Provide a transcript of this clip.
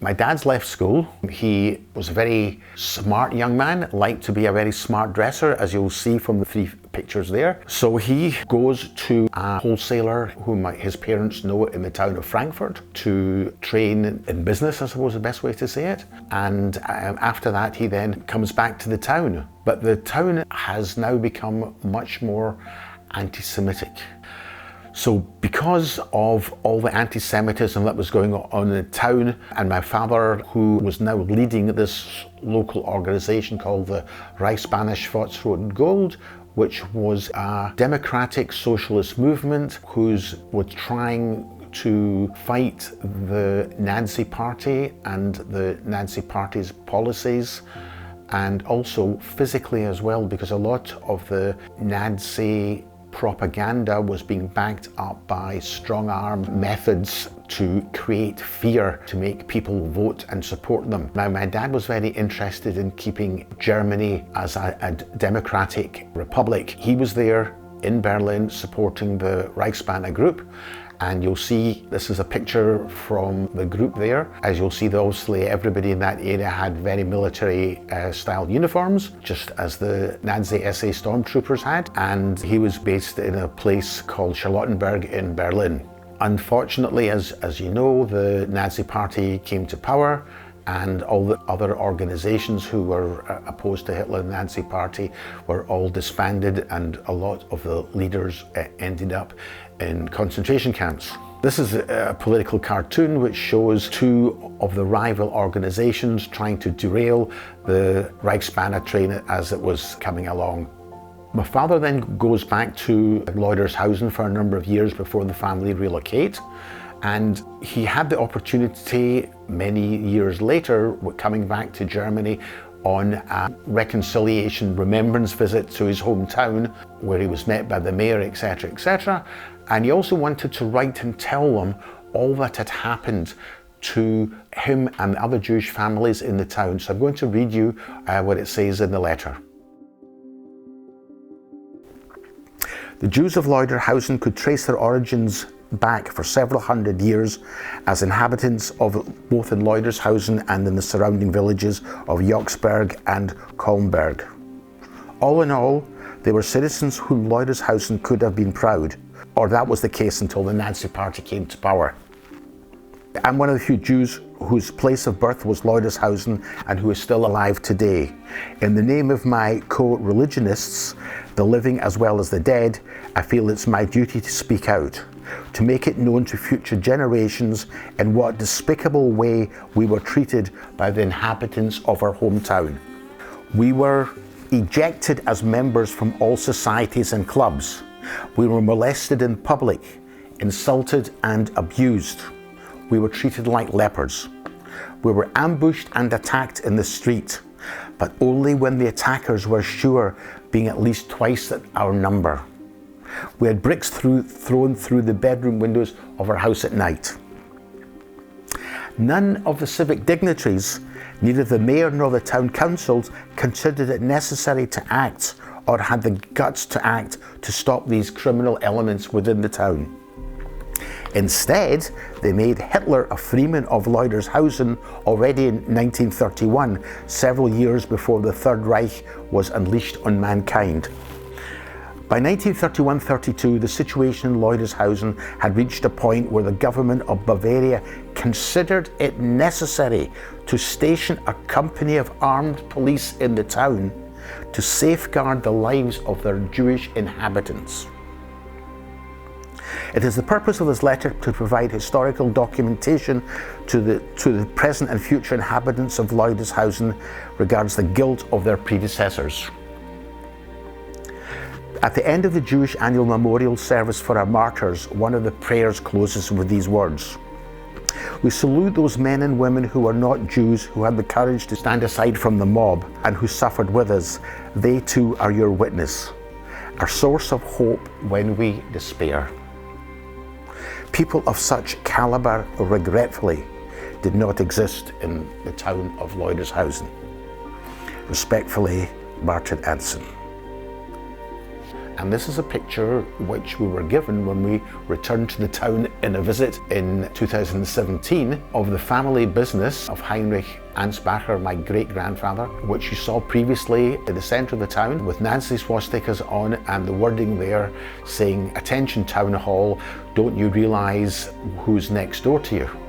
My dad's left school. He was a very smart young man, liked to be a very smart dresser, as you'll see from the 3 pictures there. So he goes to a wholesaler whom his parents know in the town of Frankfurt to train in business, I suppose is the best way to say it. And after that, he then comes back to the town. But the town has now become much more anti-Semitic. So because of all the anti-Semitism that was going on in the town, and my father, who was now leading this local organisation called the Reichsbanner Schwarz-Rot and Gold, which was a democratic socialist movement was trying to fight the Nazi Party and the Nazi Party's policies, and also physically as well, because a lot of the Nazi propaganda was being backed up by strong-arm methods to create fear, to make people vote and support them. Now, my dad was very interested in keeping Germany as a democratic republic. He was there in Berlin supporting the Reichsbanner group. And you'll see, this is a picture from the group there. As you'll see, obviously everybody in that area had very military style uniforms, just as the Nazi SA stormtroopers had. And he was based in a place called Charlottenburg in Berlin. Unfortunately, as you know, the Nazi Party came to power, and all the other organizations who were opposed to Hitler and the Nazi Party were all disbanded, and a lot of the leaders ended up in concentration camps. This is a political cartoon which shows 2 of the rival organizations trying to derail the Reichsbanner train as it was coming along. My father then goes back to Leutershausen for a number of years before the family relocate. And he had the opportunity many years later, coming back to Germany on a reconciliation remembrance visit to his hometown, where he was met by the mayor, etc., etc. And he also wanted to write and tell them all that had happened to him and other Jewish families in the town. So I'm going to read you what it says in the letter. The Jews of Leutershausen could trace their origins back for several hundred years as inhabitants of both in Leutershausen and in the surrounding villages of Jochsberg and Kolmberg. All in all, they were citizens whom Leutershausen could have been proud, or that was the case until the Nazi Party came to power. I'm one of the few Jews whose place of birth was Leutershausen and who is still alive today. In the name of my co-religionists, the living as well as the dead, I feel it's my duty to speak out, to make it known to future generations in what despicable way we were treated by the inhabitants of our hometown. We were ejected as members from all societies and clubs. We were molested in public, insulted and abused. We were treated like lepers. We were ambushed and attacked in the street, but only when the attackers were sure, being at least twice our number. We had bricks thrown through the bedroom windows of our house at night. None of the civic dignitaries, neither the mayor nor the town councils, considered it necessary to act or had the guts to act to stop these criminal elements within the town. Instead, they made Hitler a freeman of Leutershausen already in 1931, several years before the Third Reich was unleashed on mankind. By 1931-32, the situation in Leutershausen had reached a point where the government of Bavaria considered it necessary to station a company of armed police in the town to safeguard the lives of their Jewish inhabitants. It is the purpose of this letter to provide historical documentation to the present and future inhabitants of Leutershausen regards the guilt of their predecessors. At the end of the Jewish annual memorial service for our martyrs, one of the prayers closes with these words: "We salute those men and women who are not Jews, who had the courage to stand aside from the mob and who suffered with us. They too are your witness, our source of hope when we despair." People of such caliber, regretfully, did not exist in the town of Leutershausen. Respectfully, Martin Anson. And this is a picture which we were given when we returned to the town in a visit in 2017 of the family business of Heinrich Ansbacher, my great-grandfather, which you saw previously in the centre of the town with Nazi swastikas on and the wording there saying, "Attention Town Hall, don't you realise who's next door to you?"